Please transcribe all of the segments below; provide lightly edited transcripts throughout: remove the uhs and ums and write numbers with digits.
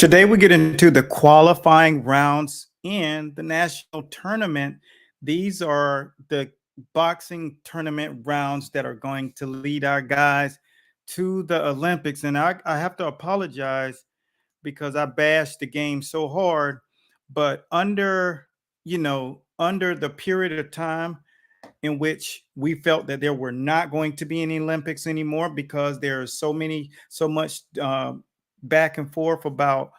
Today, we get into the qualifying rounds in the national tournament. These are the boxing tournament rounds that are going to lead our guys to the Olympics. And I have to apologize because I bashed the game so hard, but under the period of time in which we felt that there were not going to be any Olympics anymore because there's so much back and forth about,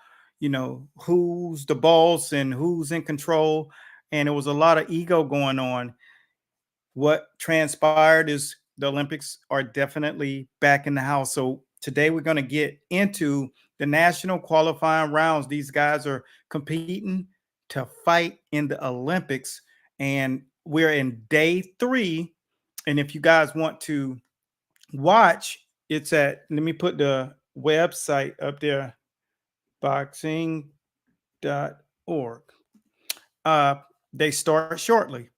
who's the boss and who's in control. And there was a lot of ego going on. What transpired is the Olympics are definitely back in the house. So today we're going to get into the national qualifying rounds. These guys are competing to fight in the Olympics, and we're in day 3. And if you guys want to watch, let me put the website up there, boxing.org. Uh, they start shortly,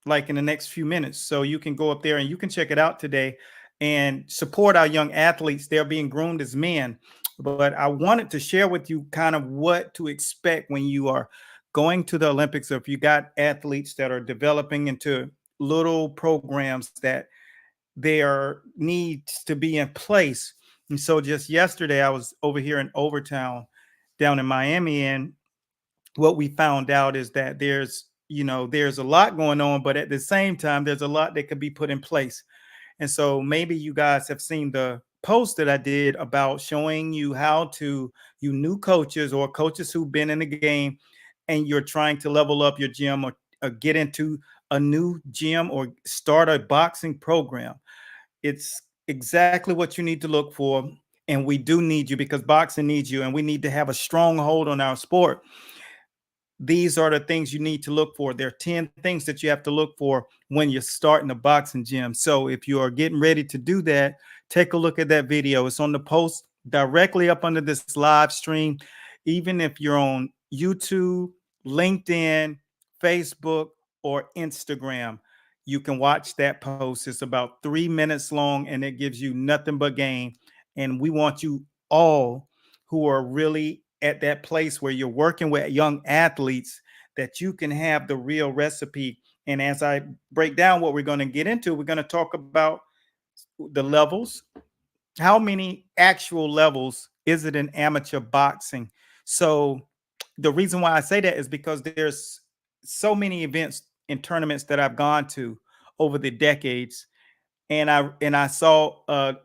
like in the next few minutes. So you can go up there and you can check it out today and support our young athletes. They're being groomed as men. But I wanted to share with you kind of what to expect when you are going to the Olympics. Or if you got athletes that are developing into little programs that there needs to be in place. And so just yesterday, I was over here in Overtown down in Miami, and what we found out is that there's a lot going on, but at the same time, there's a lot that could be put in place. And so maybe you guys have seen the post that I did about showing you how to, you new coaches or coaches who've been in the game and you're trying to level up your gym, or get into a new gym or start a boxing program. It's exactly what you need to look for. And we do need you because boxing needs you, and we need to have a strong hold on our sport. These are the things you need to look for. There are 10 things that you have to look for when you're starting a boxing gym. So if you are getting ready to do that, take a look at that video. It's on the post directly up under this live stream. Even if you're on YouTube, LinkedIn, Facebook, or Instagram, you can watch that post. It's about 3 minutes long and it gives you nothing but game. And we want you all who are really at that place where you're working with young athletes that you can have the real recipe. And as I break down what we're going to get into, we're going to talk about the levels. How many actual levels is it in amateur boxing? So the reason why I say that is because there's so many events and tournaments that I've gone to over the decades, and I saw a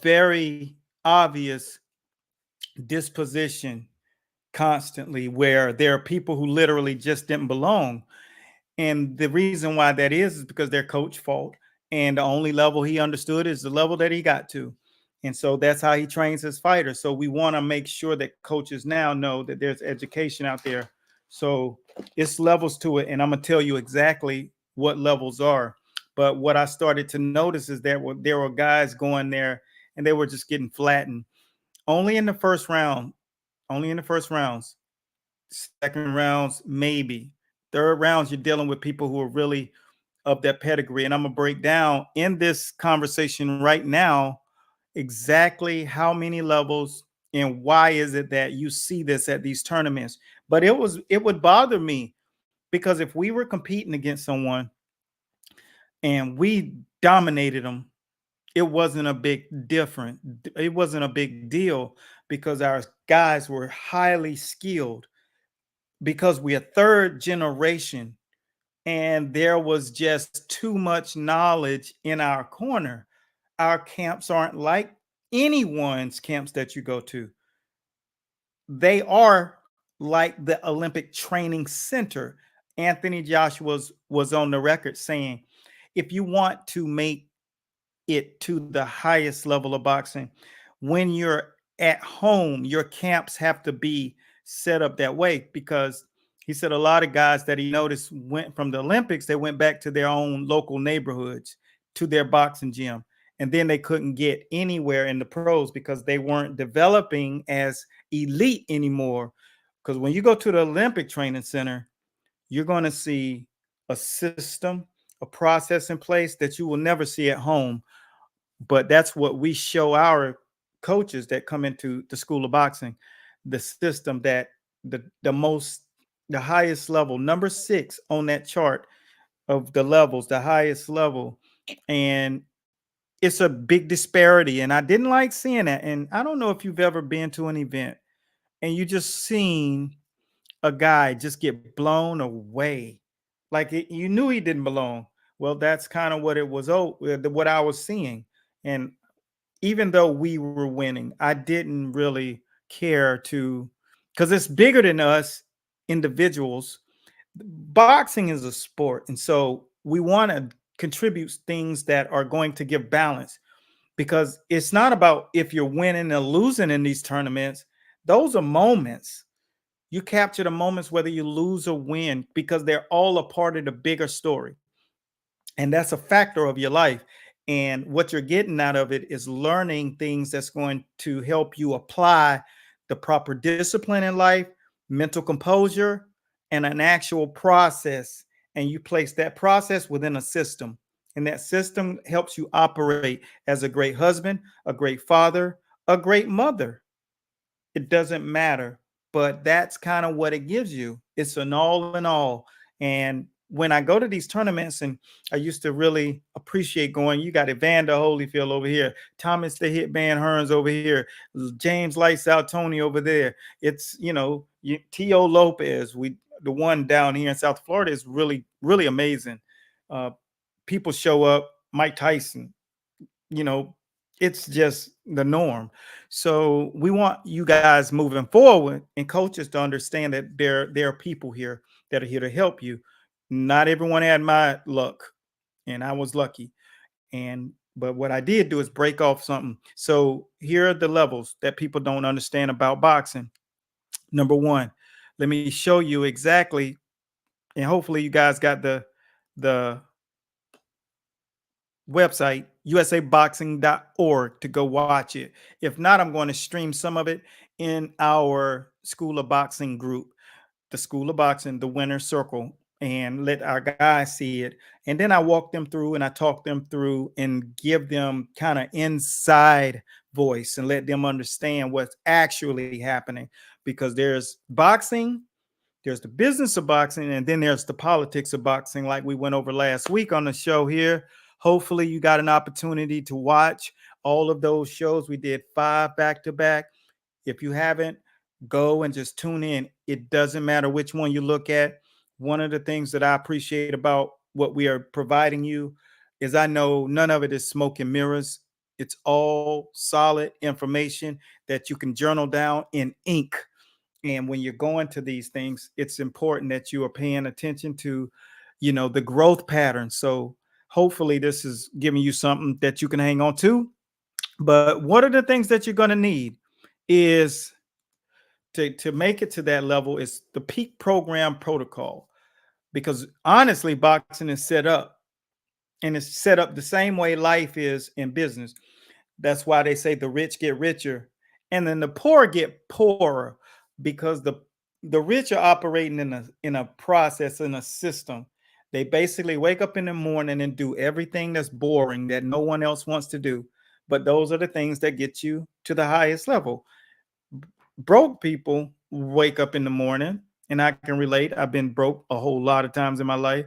very obvious disposition constantly where there are people who literally just didn't belong. And the reason why that is because their coach fault. And the only level he understood is the level that he got to. And so that's how he trains his fighters. So we want to make sure that coaches now know that there's education out there. So it's levels to it. And I'm going to tell you exactly what levels are. But what I started to notice is that there were guys going there and they were just getting flattened. Only in the first round, only in the first rounds. Second rounds, maybe. Third rounds, you're dealing with people who are really of that pedigree. And I'm going to break down in this conversation right now exactly how many levels and why is it that you see this at these tournaments. But it would bother me because if we were competing against someone and we dominated them, it wasn't a big difference. It wasn't a big deal because our guys were highly skilled, because we're third generation and there was just too much knowledge in our corner. Our camps aren't like anyone's camps that you go to. They are like the Olympic Training Center. Anthony Joshua was on the record saying, if you want to make it to the highest level of boxing, when you're at home, your camps have to be set up that way, because he said a lot of guys that he noticed went from the Olympics, they went back to their own local neighborhoods, to their boxing gym, and then they couldn't get anywhere in the pros because they weren't developing as elite anymore. Because when you go to the Olympic Training Center, you're going to see a system, a process in place that you will never see at home. But that's what we show our coaches that come into the School of Boxing. the system that the most the highest level, number 6 on that chart of the levels, the highest level. And it's a big disparity. And I didn't like seeing that. And I don't know if you've ever been to an event and you just seen a guy just get blown away. Like you knew he didn't belong. Well, that's kind of what it was. What I was seeing. And even though we were winning, I didn't really care to, because it's bigger than us individuals. Boxing is a sport. And so we want to contribute things that are going to give balance, because it's not about if you're winning or losing in these tournaments. Those are moments. You capture the moments whether you lose or win, because they're all a part of the bigger story. And that's a factor of your life. And what you're getting out of it is learning things that's going to help you apply the proper discipline in life, mental composure, and an actual process. And you place that process within a system. And that system helps you operate as a great husband, a great father, a great mother. It doesn't matter, but that's kind of what it gives you. It's an all in all. And when I go to these tournaments, and I used to really appreciate going, you got Evander Holyfield over here, Thomas the Hitman Hearns over here, James Lights Out Tony over there. It's, Tio Lopez, the one down here in South Florida is really, really amazing. Uh, People show up, Mike Tyson, you know, it's just the norm. So we want you guys moving forward and coaches to understand that there are people here that are here to help you. Not everyone had my luck, and I was lucky. And but what I did do is break off something. So here are the levels that people don't understand about boxing. Number one, let me show you exactly, and hopefully you guys got the website, usaboxing.org, to go watch it. If not, I'm going to stream some of it in our School of Boxing group, the School of Boxing, the Winner's Circle, and let our guys see it. And then I walk them through and I talk them through and give them kind of inside voice and let them understand what's actually happening, because there's boxing, there's the business of boxing, and then there's the politics of boxing, like we went over last week on the show here. Hopefully, you got an opportunity to watch all of those shows. We did 5 back to back. If you haven't, go and just tune in. It doesn't matter which one you look at. One of the things that I appreciate about what we are providing you is I know none of it is smoke and mirrors. It's all solid information that you can journal down in ink. And when you're going to these things, it's important that you are paying attention to, the growth pattern. So hopefully this is giving you something that you can hang on to. But what are the things that you're going to need is to make it to that level is the peak program protocol. Because honestly, boxing is set up, and it's set up the same way life is in business. That's why they say the rich get richer and then the poor get poorer, because the rich are operating in a process, in a system. They basically wake up in the morning and do everything that's boring that no one else wants to do. But those are the things that get you to the highest level. Broke people wake up in the morning, and I can relate. I've been broke a whole lot of times in my life.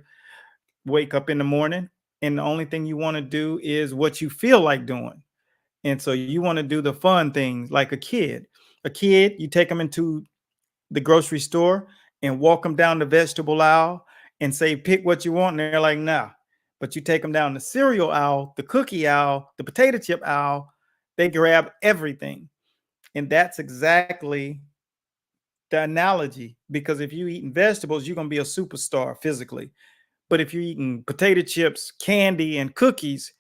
Wake up in the morning, and the only thing you want to do is what you feel like doing. And so you want to do the fun things like a kid. A kid, you take them into the grocery store and walk them down the vegetable aisle and say, pick what you want. And they're like, nah. But you take them down the cereal aisle, the cookie aisle, the potato chip aisle, they grab everything. And that's exactly the analogy. Because if you're eating vegetables, you're going to be a superstar physically. But if you're eating potato chips, candy, and cookies,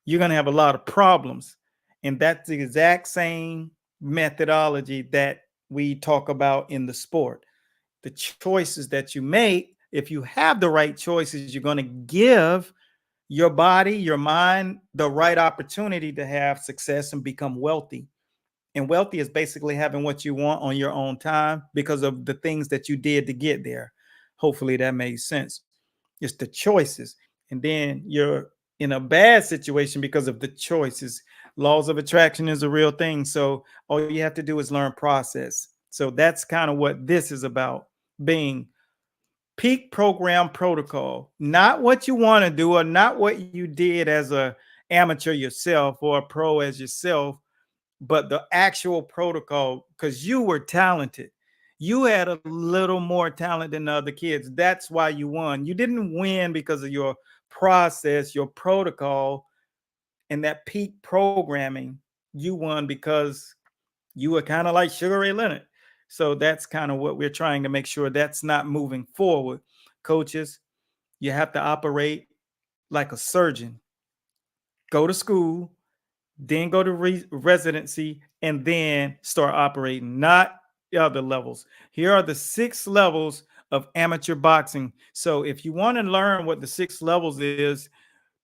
you're going to have a lot of problems. And that's the exact same methodology that we talk about in the sport. The choices that you make, if you have the right choices, you're going to give your body, your mind, the right opportunity to have success and become wealthy. And wealthy is basically having what you want on your own time because of the things that you did to get there. Hopefully that made sense. It's the choices. And then you're in a bad situation because of the choices. Laws of attraction is a real thing. So all you have to do is learn process. So that's kind of what this is about, being peak program protocol, not what you want to do or not what you did as a amateur yourself or a pro as yourself, but the actual protocol, because you were talented. You had a little more talent than the other kids. That's why you won. You didn't win because of your process, your protocol, and that peak programming. You won because you were kind of like Sugar Ray Leonard. So that's kind of what we're trying to make sure that's not moving forward. Coaches, you have to operate like a surgeon. Go to school, then go to residency, and then start operating, not the other levels. Here are the 6 levels of amateur boxing. So if you want to learn what the 6 levels is,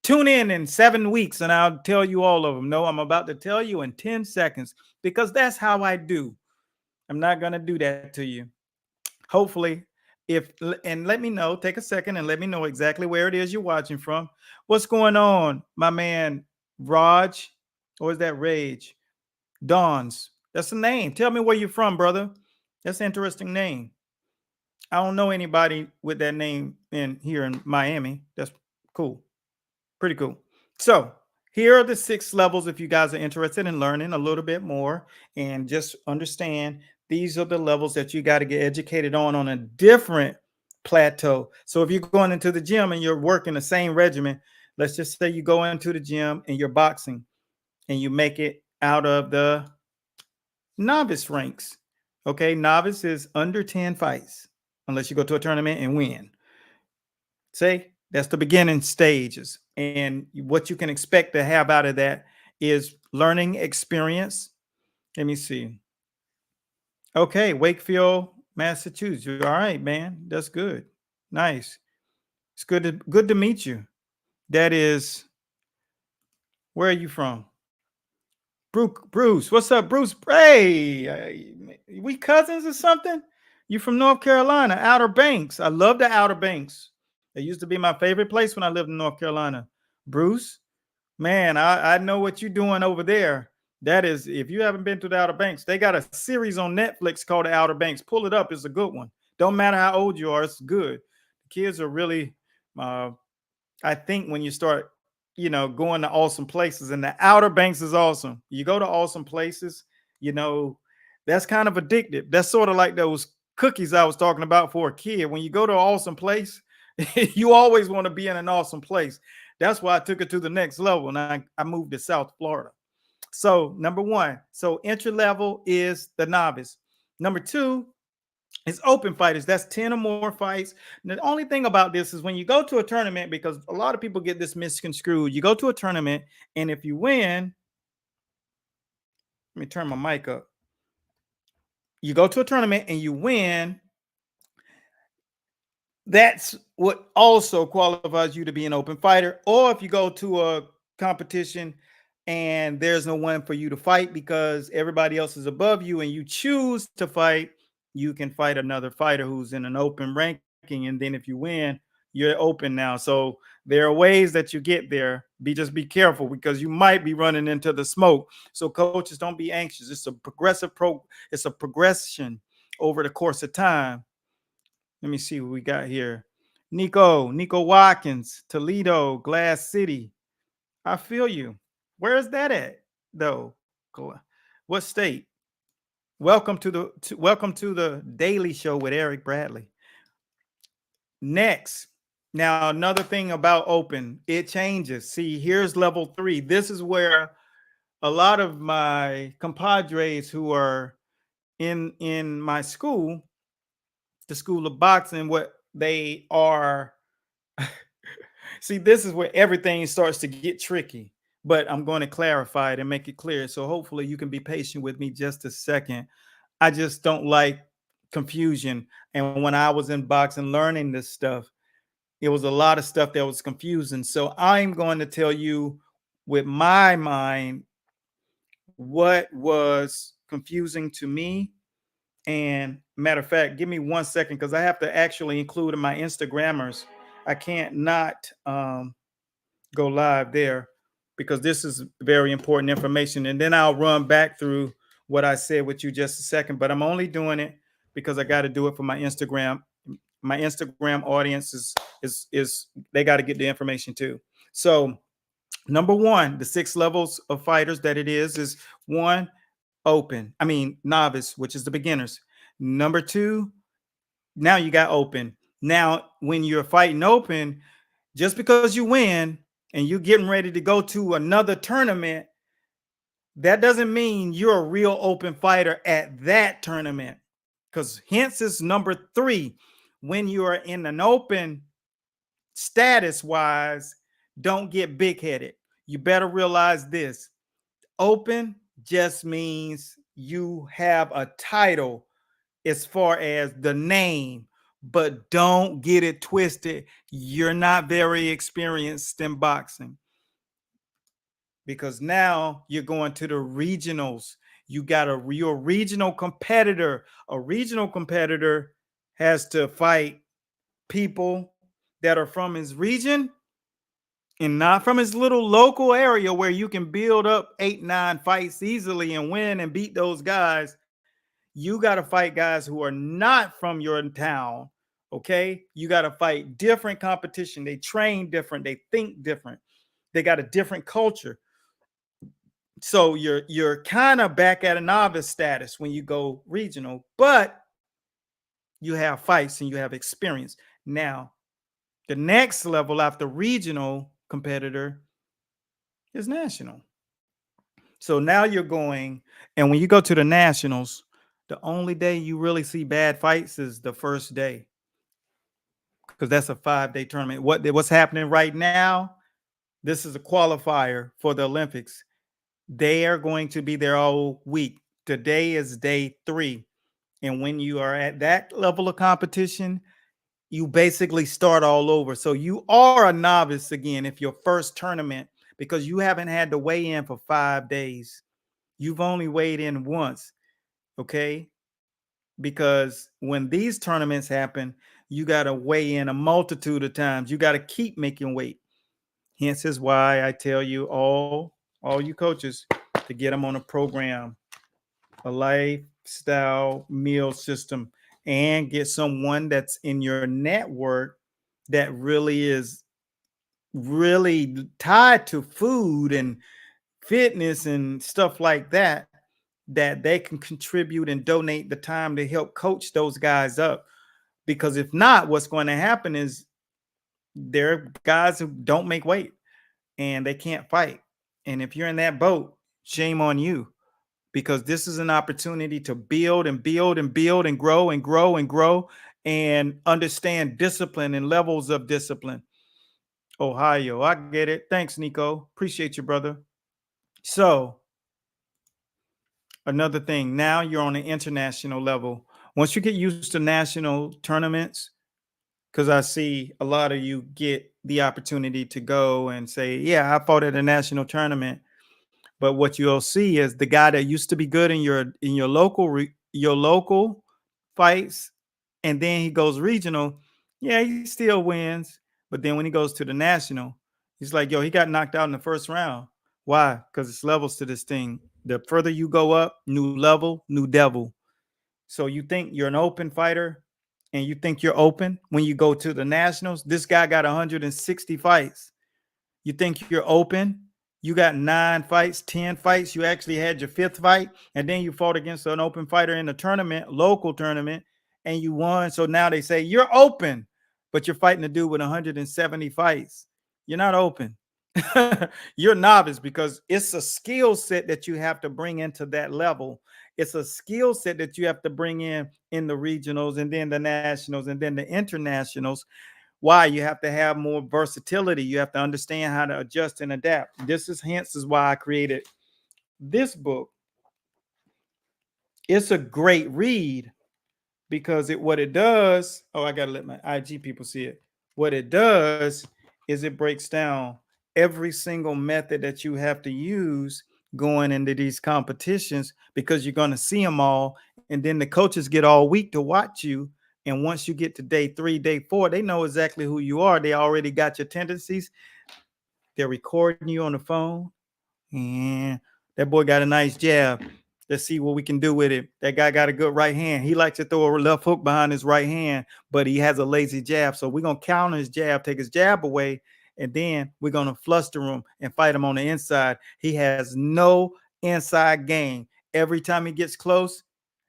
tune in 7 weeks and I'll tell you all of them. No, I'm about to tell you in 10 seconds because that's how I do. I'm not going to do that to you. Hopefully, if and let me know, take a second and let me know exactly where it is you're watching from. What's going on, my man Raj? Or is that Rage? Dawns. That's the name. Tell me where you're from, brother. That's an interesting name. I don't know anybody with that name in here in Miami. That's cool. Pretty cool. So here are the 6 levels if you guys are interested in learning a little bit more and just understand these are the levels that you got to get educated on a different plateau. So if you're going into the gym and you're working the same regimen, let's just say you go into the gym and you're boxing and you make it out of the novice ranks. Okay, novice is under 10 fights unless you go to a tournament and win. Say that's the beginning stages. And what you can expect to have out of that is learning experience. Let me see. Okay, Wakefield, Massachusetts. You're all right, man. That's good. Nice. It's good to meet you. That is, where are you from? Bruce, what's up, Bruce? Hey, we cousins or something? You from North Carolina, Outer Banks. I love the Outer Banks. It used to be my favorite place when I lived in North Carolina. Bruce, man, I know what you're doing over there. That is, if you haven't been to the Outer Banks, they got a series on Netflix called The Outer Banks. Pull it up. It's a good one. Don't matter how old you are, it's good. The kids are really, I think when you start, going to awesome places, and the Outer Banks is awesome. You go to awesome places, that's kind of addictive. That's sort of like those cookies I was talking about for a kid. When you go to an awesome place, you always want to be in an awesome place. That's why I took it to the next level and I moved to South Florida. So, number one, so entry level is the novice. Number two, it's open fighters. That's 10 or more fights. And the only thing about this is when you go to a tournament, because a lot of people get this misconstrued. You go to a tournament, and if you win, let me turn my mic up. You go to a tournament and you win, that's what also qualifies you to be an open fighter. Or if you go to a competition and there's no one for you to fight because everybody else is above you and you choose to fight, you can fight another fighter who's in an open ranking. And then if you win, you're open now. So there are ways that you get there. Just be careful because you might be running into the smoke. So coaches, don't be anxious. It's a it's a progression over the course of time. Let me see what we got here. Nico Watkins, Toledo, Glass City. I feel you. Where is that at, though? What state? Welcome to the Daily Show with Eric Bradley. Next, now another thing about open, it changes. See, here's level 3. This is where a lot of my compadres who are in my school, the School of Boxing, what they are. See, this is where everything starts to get tricky, but I'm going to clarify it and make it clear. So hopefully you can be patient with me just a second. I just don't like confusion. And when I was in boxing learning this stuff, it was a lot of stuff that was confusing. So I'm going to tell you with my mind what was confusing to me. And matter of fact, give me 1 second because I have to actually include in my Instagrammers. I can't not go live there because this is very important information. And then I'll run back through what I said with you just a second, but I'm only doing it because I got to do it for my Instagram. My Instagram audience is they got to get the information too. So number one, the 6 levels of fighters that it is one, open. I mean, novice, which is the beginners. Number two, now you got open. Now, when you're fighting open, just because you win and you're getting ready to go to another tournament, that doesn't mean you're a real open fighter at that tournament. Because hence is number 3. When you are in an open status wise, don't get big headed. You better realize this: open just means you have a title as far as the name, but don't get it twisted. You're not very experienced in boxing, because now you're going to the regionals. You're a regional competitor. A regional competitor has to fight people that are from his region and not from his little local area where you can build up 8-9 fights easily and win and beat those guys. You got to fight guys who are not from your town. Okay, you got to fight different competition. They train different, they think different, they got a different culture. So you're kind of back at a novice status when you go regional, but you have fights and you have experience. Now the next level after regional competitor is national. So now you're going, and when you go to the nationals, the only day you really see bad fights is the first day, because that's a 5-day tournament. What's happening right now? This is a qualifier for the Olympics. They are going to be there all week. Today is day 3. And when you are at that level of competition, you basically start all over. So you are a novice again if your first tournament, because you haven't had to weigh in for 5 days. You've only weighed in once. Okay. Because when these tournaments happen, you got to weigh in a multitude of times. You got to keep making weight. Hence is why I tell you, all you coaches, to get them on a program, a lifestyle meal system, and get someone that's in your network that really is really tied to food and fitness and stuff like that, that they can contribute and donate the time to help coach those guys up. Because if not, what's going to happen is there are guys who don't make weight and they can't fight. And if you're in that boat, shame on you, because this is an opportunity to build and build and build and grow and grow and grow and understand discipline and levels of discipline. Ohio, I get it. Thanks, Nico. Appreciate you, brother. So another thing, now you're on an international level. Once you get used to national tournaments, because I see a lot of you get the opportunity to go and say, yeah, I fought at a national tournament. But what you'll see is the guy that used to be good in your local fights, and then he goes regional. Yeah, he still wins. But then when he goes to the national, he's like, yo, he got knocked out in the first round. Why? Because it's levels to this thing. The further you go up, new level, new devil. So you think you're an open fighter and you think you're open when you go to the nationals. This guy got 160 fights. You think you're open? You got 9 fights, 10 fights. You actually had your 5th fight, and then you fought against an open fighter in a tournament, local tournament, and you won. So now they say you're open, but you're fighting a dude with 170 fights. You're not open. You're novice, because it's a skill set that you have to bring into that level. It's a skill set that you have to bring in the regionals and then the nationals and then the internationals. Why? You have to have more versatility. You have to understand how to adjust and adapt. This is hence is why I created this book. It's a great read because what it does, oh, I gotta let my IG people see it. What it does is it breaks down every single method that you have to use going into these competitions, because you're going to see them all, and then the coaches get all week to watch you. And once you get to day 3, day 4, they know exactly who you are. They already got your tendencies. They're recording you on the phone, and that boy got a nice jab. Let's see what we can do with it. That guy got a good right hand. He likes to throw a left hook behind his right hand, but he has a lazy jab. So we're going to counter his jab, take his jab away, and then we're going to fluster him and fight him on the inside. He has no inside game. Every time he gets close,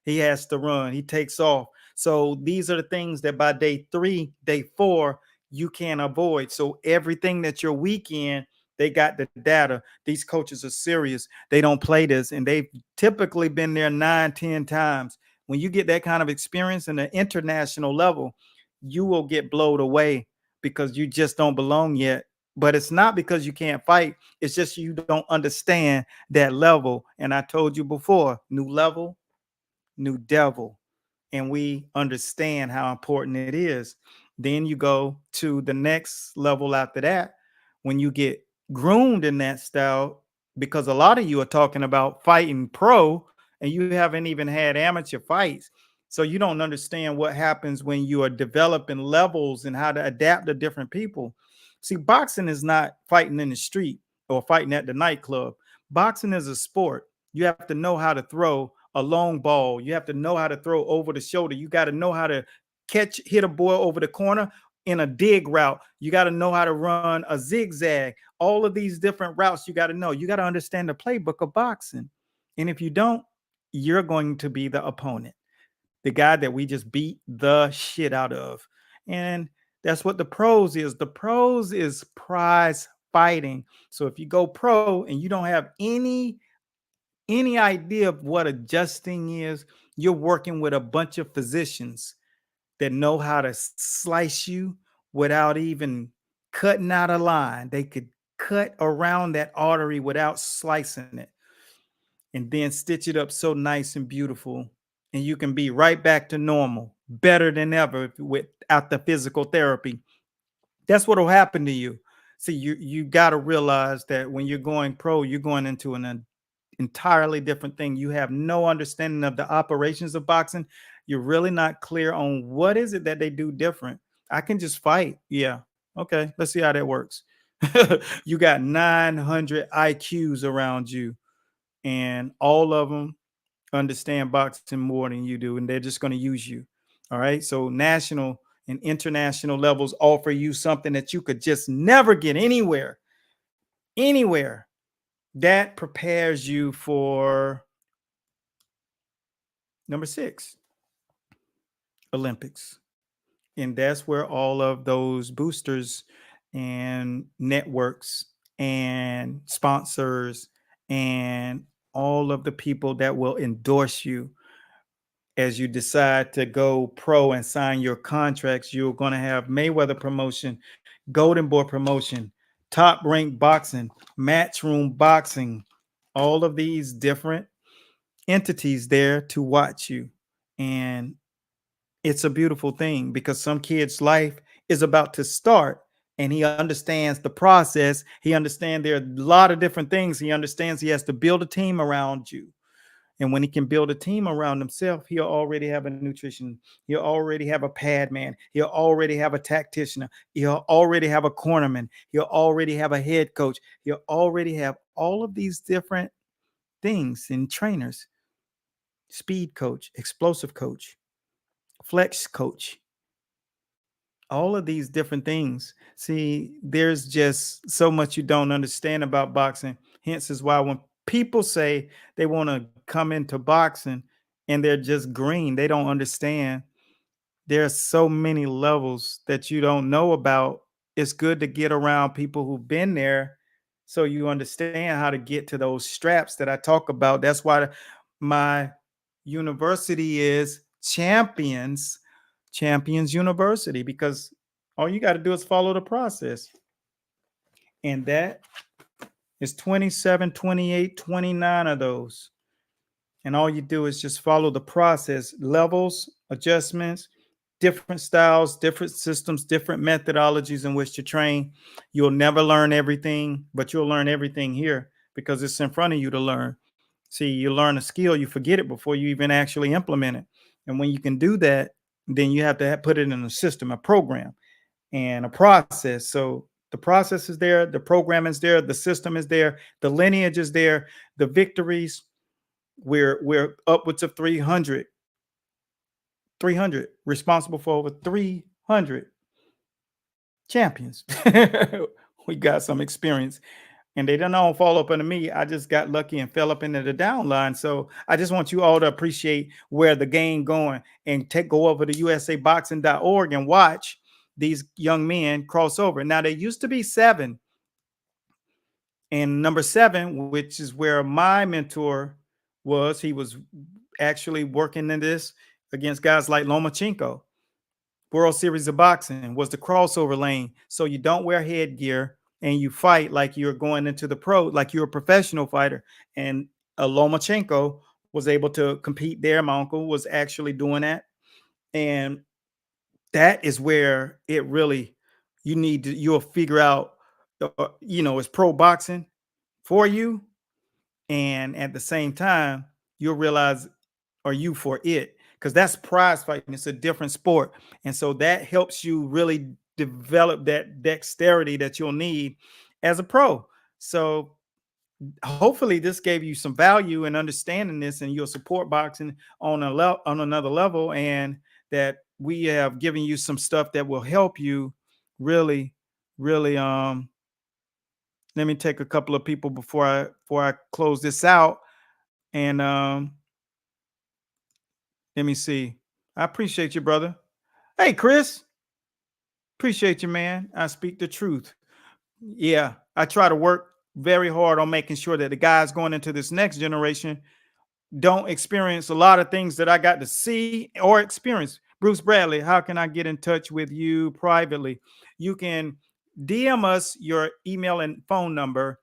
he has to run. He takes off. So these are the things that by day 3, day 4, you can't avoid. So everything that you're weak in, they got the data. These coaches are serious. They don't play this, and they've typically been there 9, 10 times. When you get that kind of experience in an international level, you will get blown away because you just don't belong yet. But it's not because you can't fight. It's just you don't understand that level. And I told you before, new level, new devil, and we understand how important it is. Then you go to the next level after that when you get groomed in that style, because a lot of you are talking about fighting pro and you haven't even had amateur fights. So you don't understand what happens when you are developing levels and how to adapt to different people. See, boxing is not fighting in the street or fighting at the nightclub. Boxing is a sport. You have to know how to throw a long ball. You have to know how to throw over the shoulder. You got to know how to hit a boy over the corner in a dig route. You got to know how to run a zigzag. All of these different routes you got to know. You got to understand the playbook of boxing. And if you don't, you're going to be the opponent, the guy that we just beat the shit out of. And that's what the pros is. The pros is prize fighting. So if you go pro and you don't have any idea of what adjusting is, you're working with a bunch of physicians that know how to slice you without even cutting out a line. They could cut around that artery without slicing it and then stitch it up so nice and beautiful. And you can be right back to normal, better than ever without the physical therapy. That's what will happen to you. See, you got to realize that when you're going pro, you're going into an entirely different thing. You have no understanding of the operations of boxing. You're really not clear on what is it that they do different. I can just fight. Yeah. Okay. Let's see how that works. You got 900 IQs around you, and all of them understand boxing more than you do, and they're just going to use you. All right. So national and international levels offer you something that you could just never get anywhere. Anywhere. That prepares you for number 6, Olympics. And that's where all of those boosters and networks and sponsors and all of the people that will endorse you as you decide to go pro and sign your contracts. You're going to have Mayweather Promotion, Golden Boy Promotion, Top Rank Boxing, Matchroom Boxing, all of these different entities there to watch you. And it's a beautiful thing because some kid's life is about to start and he understands the process. He understands there are a lot of different things. He understands he has to build a team around you. And when he can build a team around himself, he'll already have a nutrition. He'll already have a pad man. He'll already have a tactician. He'll already have a cornerman. He'll already have a head coach. He'll already have all of these different things and trainers: speed coach, explosive coach, flex coach, all of these different things. See, there's just so much you don't understand about boxing. Hence is why when people say they want to come into boxing and they're just green, they don't understand. There's so many levels that you don't know about. It's good to get around people who've been there so you understand how to get to those straps that I talk about. That's why my university is Champions University, because all you got to do is follow the process. And that is 27, 28, 29 of those. And all you do is just follow the process: levels, adjustments, different styles, different systems, different methodologies in which to train. You'll never learn everything, but you'll learn everything here because it's in front of you to learn. See, you learn a skill, you forget it before you even actually implement it. And when you can do that, then you have to put it in a system, a program, and a process. So the process is there, the program is there, the system is there, the lineage is there, the victories, We're upwards of 300 responsible for over 300 champions. We got some experience, and they don't all fall up under me. I just got lucky and fell up into the downline. So I just want you all to appreciate where the game going, and go over to usaboxing.org and watch these young men cross over. Now there used to be 7, and number 7, which is where my mentor was, he was actually working in this against guys like Lomachenko. World Series of Boxing was the crossover lane. So you don't wear headgear and you fight like you're going into the pro, like you're a professional fighter. And Lomachenko was able to compete there. My uncle was actually doing that. And that is where it really, you'll figure out, it's pro boxing for you. And at the same time, you'll realize, are you for it? Because that's prize fighting. It's a different sport. And so that helps you really develop that dexterity that you'll need as a pro. So hopefully this gave you some value in understanding this, and you'll support boxing on on another level, and that we have given you some stuff that will help you really, really. Let me take a couple of people before I close this out. And let me see. I appreciate you, brother. Hey, Chris. Appreciate you, man. I speak the truth. Yeah, I try to work very hard on making sure that the guys going into this next generation don't experience a lot of things that I got to see or experience. Bruce Bradley, how can I get in touch with you privately? You can DM us your email and phone number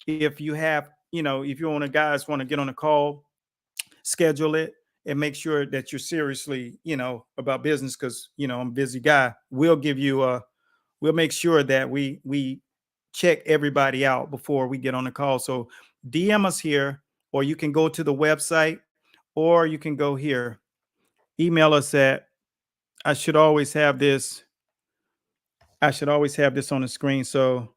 if you have, if you want to, guys want to get on a call, schedule it, and make sure that you're seriously, about business, because I'm a busy guy. We'll give you we'll make sure that we check everybody out before we get on the call. So DM us here, or you can go to the website, or you can go here. Email us at, I should always have this. I should always have this on the screen, so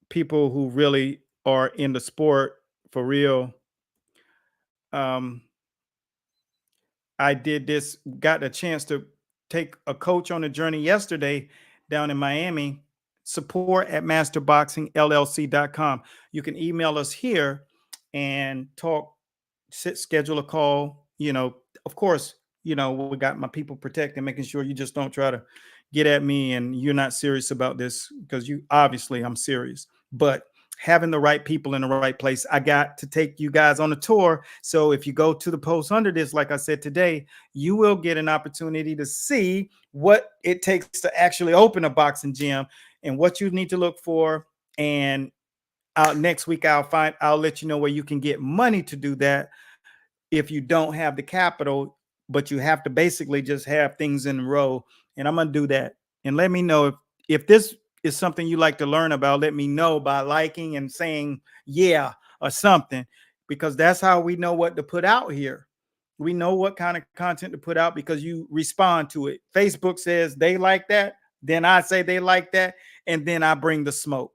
people who really are in the sport for real. I did this, got a chance to take a coach on a journey yesterday down in Miami. Support at masterboxingllc.com. You can email us here and talk, schedule a call. Of course, we got my people protecting, making sure you just don't try to get at me and you're not serious about this, because I'm serious. But having the right people in the right place. I got to take you guys on a tour. So if you go to the post under this, like I said today, you will get an opportunity to see what it takes to actually open a boxing gym and what you need to look for. And next week, I'll let you know where you can get money to do that if you don't have the capital, but you have to basically just have things in a row. And I'm going to do that. And let me know if this is something you like to learn about. Let me know by liking and saying yeah or something, because that's how we know what to put out here. We know what kind of content to put out because you respond to it. Facebook says they like that, then I say they like that, and then I bring the smoke.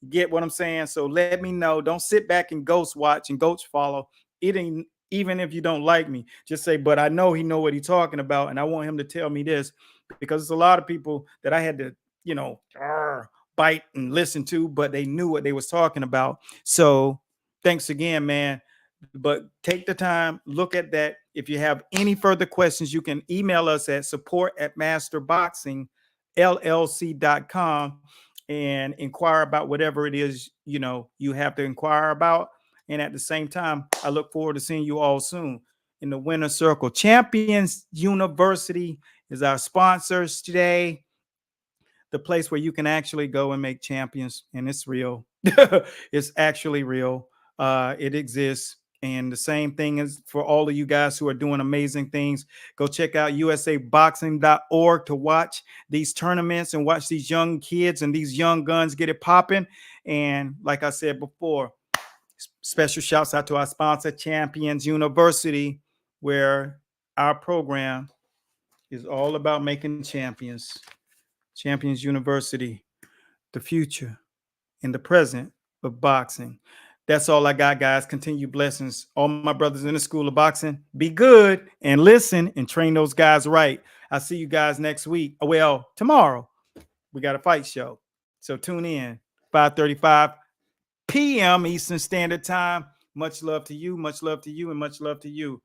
Get what I'm saying? So let me know. Don't sit back and ghost watch and ghost follow. It ain't, even if you don't like me, just say, but I know he know what he's talking about, and I want him to tell me this, because there's a lot of people that I had to, bite and listen to, but they knew what they was talking about. So thanks again, man. But take the time, look at that. If you have any further questions, you can email us at support@masterboxingllc.com and inquire about whatever it is, you have to inquire about. And at the same time, I look forward to seeing you all soon in the winner circle. Champions University is our sponsors today, the place where you can actually go and make champions. And it's real. It's actually real. It exists. And the same thing is for all of you guys who are doing amazing things. Go check out usaboxing.org to watch these tournaments and watch these young kids and these young guns get it popping. And like I said before, special shouts out to our sponsor, Champions University, where our program is all about making champions. Champions University, the future and the present of boxing. That's all I got, guys. Continue blessings. All my brothers in the school of boxing, be good and listen and train those guys right. I'll see you guys next week. Well, tomorrow we got a fight show. So tune in, 5:35 p.m. Eastern Standard Time. Much love to you, and much love to you.